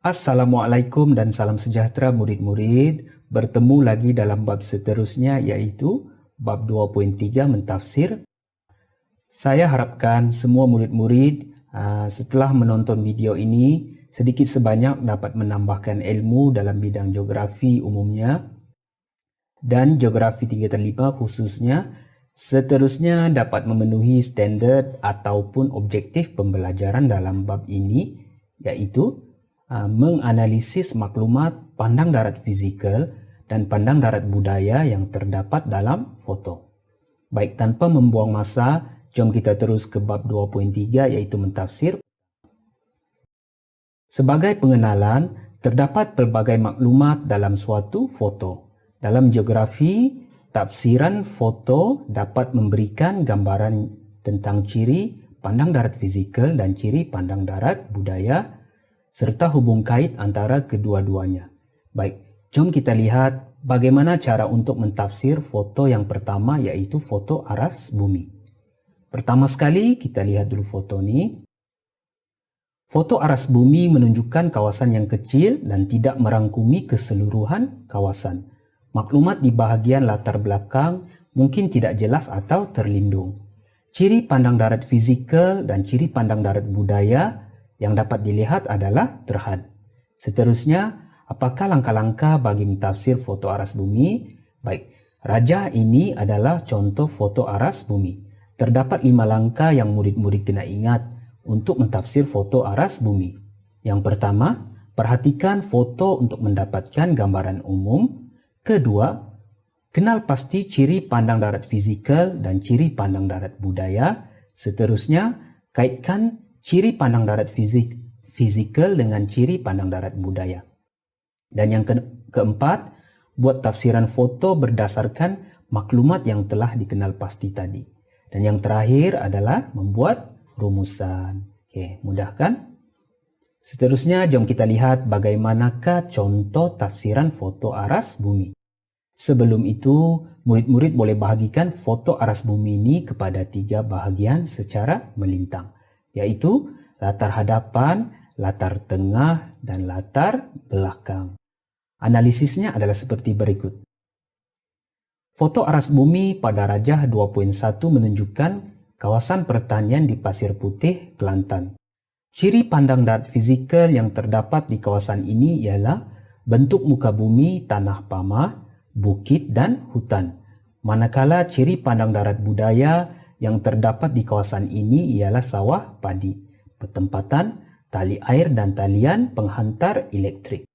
Assalamualaikum dan salam sejahtera murid-murid. Bertemu lagi dalam bab seterusnya iaitu bab 2.3 mentafsir. Saya harapkan semua murid-murid setelah menonton video ini sedikit sebanyak dapat menambahkan ilmu dalam bidang geografi umumnya dan geografi tingkatan 5 khususnya. Seterusnya dapat memenuhi standard ataupun objektif pembelajaran dalam bab ini iaitu menganalisis maklumat pandang darat fizikal dan pandang darat budaya yang terdapat dalam foto. Baik, tanpa membuang masa, jom kita terus ke bab 2.3 iaitu mentafsir. Sebagai pengenalan, terdapat pelbagai maklumat dalam suatu foto. Dalam geografi, tafsiran foto dapat memberikan gambaran tentang ciri pandang darat fizikal dan ciri pandang darat budaya serta hubung kait antara kedua-duanya. Baik, jom kita lihat bagaimana cara untuk mentafsir foto yang pertama iaitu foto aras bumi. Pertama sekali kita lihat dulu foto ini. Foto aras bumi menunjukkan kawasan yang kecil dan tidak merangkumi keseluruhan kawasan. Maklumat di bahagian latar belakang mungkin tidak jelas atau terlindung. Ciri pandang darat fizikal dan ciri pandang darat budaya yang dapat dilihat adalah terhad. Seterusnya, apakah langkah-langkah bagi mentafsir foto aras bumi? Baik, rajah ini adalah contoh foto aras bumi. Terdapat 5 langkah yang murid-murid kena ingat untuk mentafsir foto aras bumi. Yang pertama, perhatikan foto untuk mendapatkan gambaran umum. Kedua, kenal pasti ciri pandang darat fizikal dan ciri pandang darat budaya. Seterusnya, kaitkan ciri pandang darat fizikal dengan ciri pandang darat budaya. Dan yang keempat, buat tafsiran foto berdasarkan maklumat yang telah dikenal pasti tadi. Dan yang terakhir adalah membuat rumusan. Oke, mudah kan? Seterusnya, jom kita lihat bagaimanakah contoh tafsiran foto aras bumi. Sebelum itu, murid-murid boleh bahagikan foto aras bumi ini kepada 3 bahagian secara melintang, yaitu latar hadapan, latar tengah, dan latar belakang. Analisisnya adalah seperti berikut. Foto aras bumi pada rajah 2.1 menunjukkan kawasan pertanian di Pasir Putih, Kelantan. Ciri pandang darat fizikal yang terdapat di kawasan ini ialah bentuk muka bumi, tanah pamah, bukit, dan hutan. Manakala ciri pandang darat budaya yang terdapat di kawasan ini ialah sawah padi, petempatan, tali air dan talian penghantar elektrik.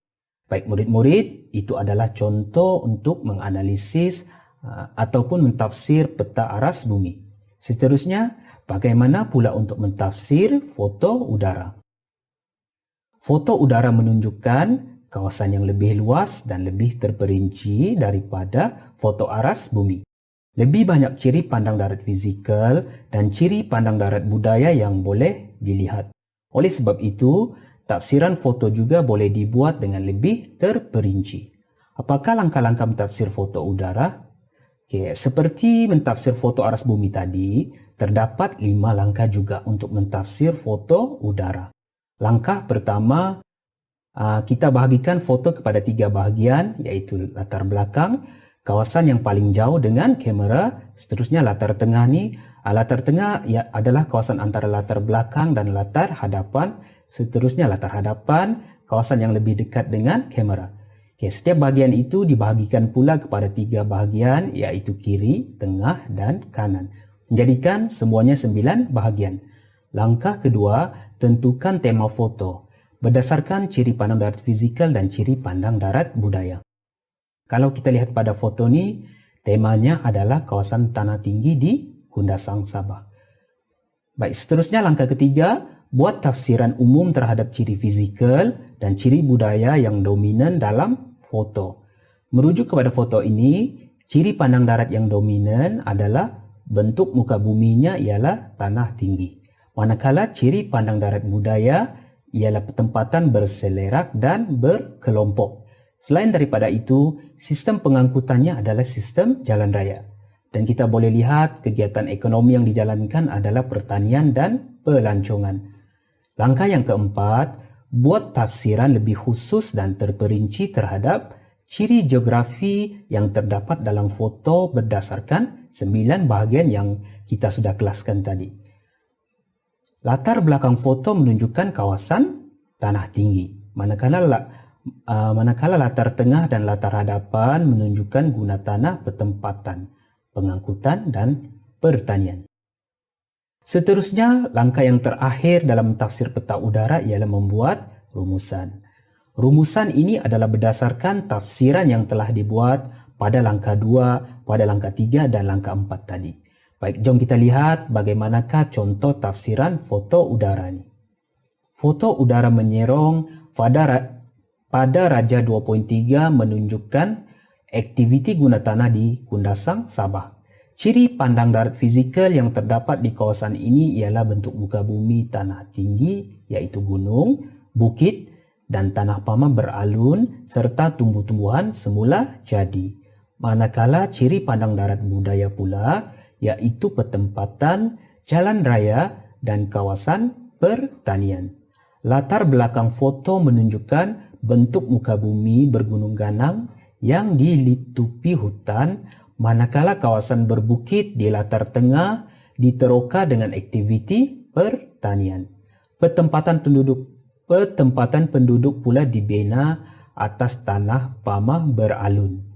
Baik murid-murid, itu adalah contoh untuk menganalisis ataupun mentafsir peta aras bumi. Seterusnya, bagaimana pula untuk mentafsir foto udara? Foto udara menunjukkan kawasan yang lebih luas dan lebih terperinci daripada foto aras bumi. Lebih banyak ciri pandang darat fizikal dan ciri pandang darat budaya yang boleh dilihat. Oleh sebab itu, tafsiran foto juga boleh dibuat dengan lebih terperinci. Apakah langkah-langkah mentafsir foto udara? Seperti mentafsir foto aras bumi tadi, terdapat 5 langkah juga untuk mentafsir foto udara. Langkah pertama, kita bahagikan foto kepada 3 bahagian, yaitu latar belakang, kawasan yang paling jauh dengan kamera, seterusnya latar tengah ni. Latar tengah adalah kawasan antara latar belakang dan latar hadapan, seterusnya latar hadapan, kawasan yang lebih dekat dengan kamera. Setiap bahagian itu dibahagikan pula kepada 3 bahagian, iaitu kiri, tengah dan kanan, menjadikan semuanya 9 bahagian. Langkah kedua, tentukan tema foto berdasarkan ciri pandang darat fizikal dan ciri pandang darat budaya. Kalau kita lihat pada foto ni, temanya adalah kawasan tanah tinggi di Kundasang, Sabah. Baik, seterusnya langkah ketiga, buat tafsiran umum terhadap ciri fizikal dan ciri budaya yang dominan dalam foto. Merujuk kepada foto ini, ciri pandang darat yang dominan adalah bentuk muka buminya ialah tanah tinggi. Manakala ciri pandang darat budaya ialah petempatan berselerak dan berkelompok. Selain daripada itu, sistem pengangkutannya adalah sistem jalan raya. Dan kita boleh lihat kegiatan ekonomi yang dijalankan adalah pertanian dan pelancongan. Langkah yang keempat, buat tafsiran lebih khusus dan terperinci terhadap ciri geografi yang terdapat dalam foto berdasarkan 9 bahagian yang kita sudah kelaskan tadi. Latar belakang foto menunjukkan kawasan tanah tinggi, manakala latar tengah dan latar hadapan menunjukkan guna tanah pertempatan, pengangkutan dan pertanian. Seterusnya, langkah yang terakhir dalam tafsir peta udara ialah membuat rumusan. Rumusan ini adalah berdasarkan tafsiran yang telah dibuat pada langkah 2, pada langkah 3 dan langkah 4 tadi. Baik, jom kita lihat bagaimanakah contoh tafsiran foto udara ini. Foto udara menyerong pada Raja 2.3 menunjukkan aktiviti guna tanah di Kundasang, Sabah. Ciri pandang darat fizikal yang terdapat di kawasan ini ialah bentuk muka bumi tanah tinggi, iaitu gunung, bukit dan tanah pama beralun serta tumbuh-tumbuhan semula jadi. Manakala ciri pandang darat budaya pula iaitu pertempatan, jalan raya dan kawasan pertanian. Latar belakang foto menunjukkan bentuk muka bumi bergunung ganang yang dilitupi hutan, manakala kawasan berbukit di latar tengah diteroka dengan aktiviti pertanian. Pertempatan penduduk pula dibina atas tanah pamah beralun.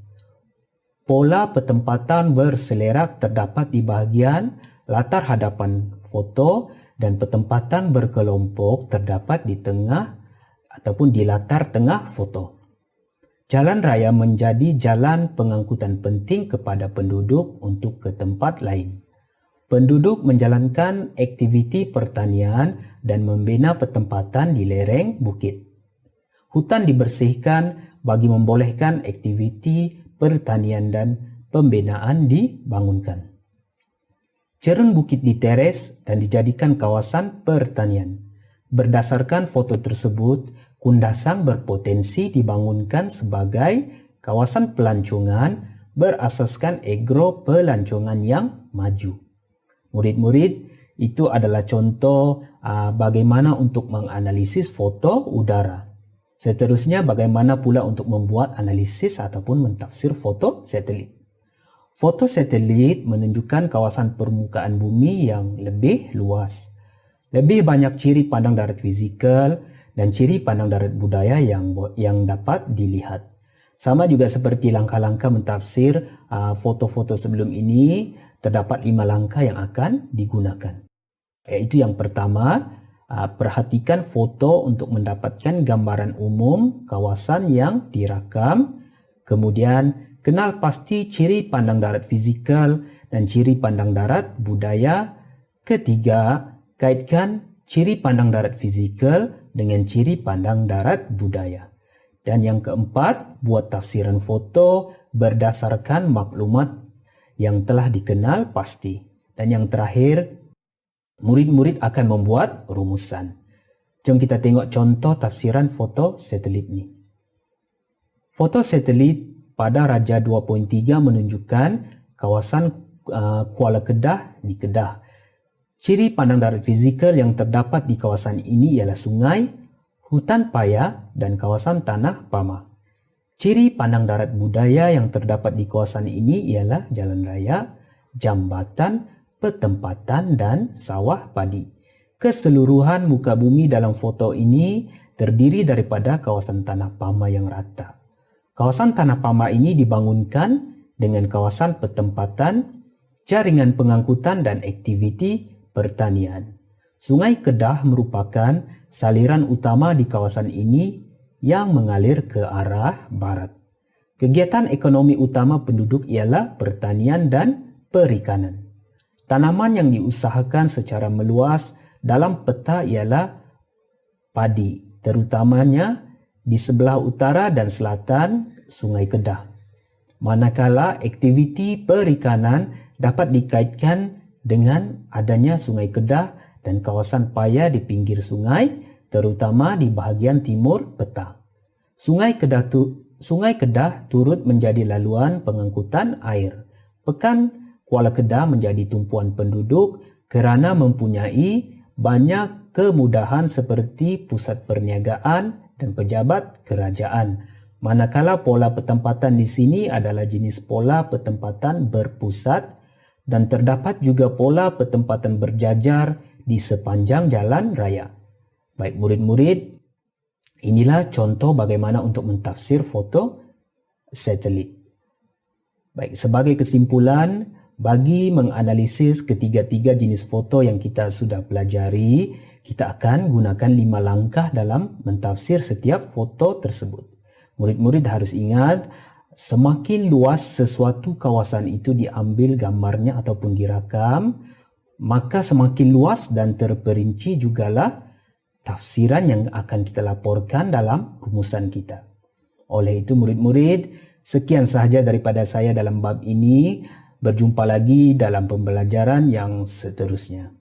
Pola pertempatan berselerak terdapat di bahagian latar hadapan foto dan pertempatan berkelompok terdapat di tengah ataupun di latar tengah foto. Jalan raya menjadi jalan pengangkutan penting kepada penduduk untuk ke tempat lain. Penduduk menjalankan aktiviti pertanian dan membina pertempatan di lereng bukit. Hutan dibersihkan bagi membolehkan aktiviti pertanian dan pembinaan dibangunkan. Cerun bukit diteres dan dijadikan kawasan pertanian. Berdasarkan foto tersebut, Kundasang berpotensi dibangunkan sebagai kawasan pelancongan berasaskan agro pelancongan yang maju. Murid-murid, itu adalah contoh bagaimana untuk menganalisis foto udara. Seterusnya, bagaimana pula untuk membuat analisis ataupun mentafsir foto satelit. Foto satelit menunjukkan kawasan permukaan bumi yang lebih luas. Lebih banyak ciri pandang darat fizikal dan ciri pandang darat budaya yang dapat dilihat. Sama juga seperti langkah-langkah mentafsir foto-foto sebelum ini, terdapat 5 langkah yang akan digunakan. Yaitu yang pertama, perhatikan foto untuk mendapatkan gambaran umum kawasan yang dirakam. Kemudian, kenal pasti ciri pandang darat fizikal dan ciri pandang darat budaya. Ketiga, kaitkan ciri pandang darat fizikal dengan ciri pandang darat budaya. Dan yang keempat, buat tafsiran foto berdasarkan maklumat yang telah dikenal pasti. Dan yang terakhir, murid-murid akan membuat rumusan. Jom kita tengok contoh tafsiran foto satelit ni. Foto satelit pada Raja 2.3 menunjukkan kawasan Kuala Kedah di Kedah. Ciri pandang darat fizikal yang terdapat di kawasan ini ialah sungai, hutan paya dan kawasan tanah pama. Ciri pandang darat budaya yang terdapat di kawasan ini ialah jalan raya, jambatan, pertempatan dan sawah padi. Keseluruhan muka bumi dalam foto ini terdiri daripada kawasan tanah pama yang rata. Kawasan tanah pama ini dibangunkan dengan kawasan pertempatan, jaringan pengangkutan dan aktiviti pertanian. Sungai Kedah merupakan saliran utama di kawasan ini yang mengalir ke arah barat. Kegiatan ekonomi utama penduduk ialah pertanian dan perikanan. Tanaman yang diusahakan secara meluas dalam peta ialah padi, terutamanya di sebelah utara dan selatan Sungai Kedah. Manakala aktiviti perikanan dapat dikaitkan dengan adanya Sungai Kedah dan kawasan paya di pinggir sungai, terutama di bahagian timur peta. Sungai Kedah turut menjadi laluan pengangkutan air. Pekan Kuala Kedah menjadi tumpuan penduduk kerana mempunyai banyak kemudahan seperti pusat perniagaan dan pejabat kerajaan. Manakala pola petempatan di sini adalah jenis pola petempatan berpusat dan terdapat juga pola petempatan berjajar di sepanjang jalan raya. Baik murid-murid, inilah contoh bagaimana untuk mentafsir foto satelit. Baik, sebagai kesimpulan, bagi menganalisis ketiga-tiga jenis foto yang kita sudah pelajari, kita akan gunakan 5 langkah dalam mentafsir setiap foto tersebut. Murid-murid harus ingat, semakin luas sesuatu kawasan itu diambil gambarnya ataupun dirakam, maka semakin luas dan terperinci jugalah tafsiran yang akan kita laporkan dalam rumusan kita. Oleh itu murid-murid, sekian sahaja daripada saya dalam bab ini. Berjumpa lagi dalam pembelajaran yang seterusnya.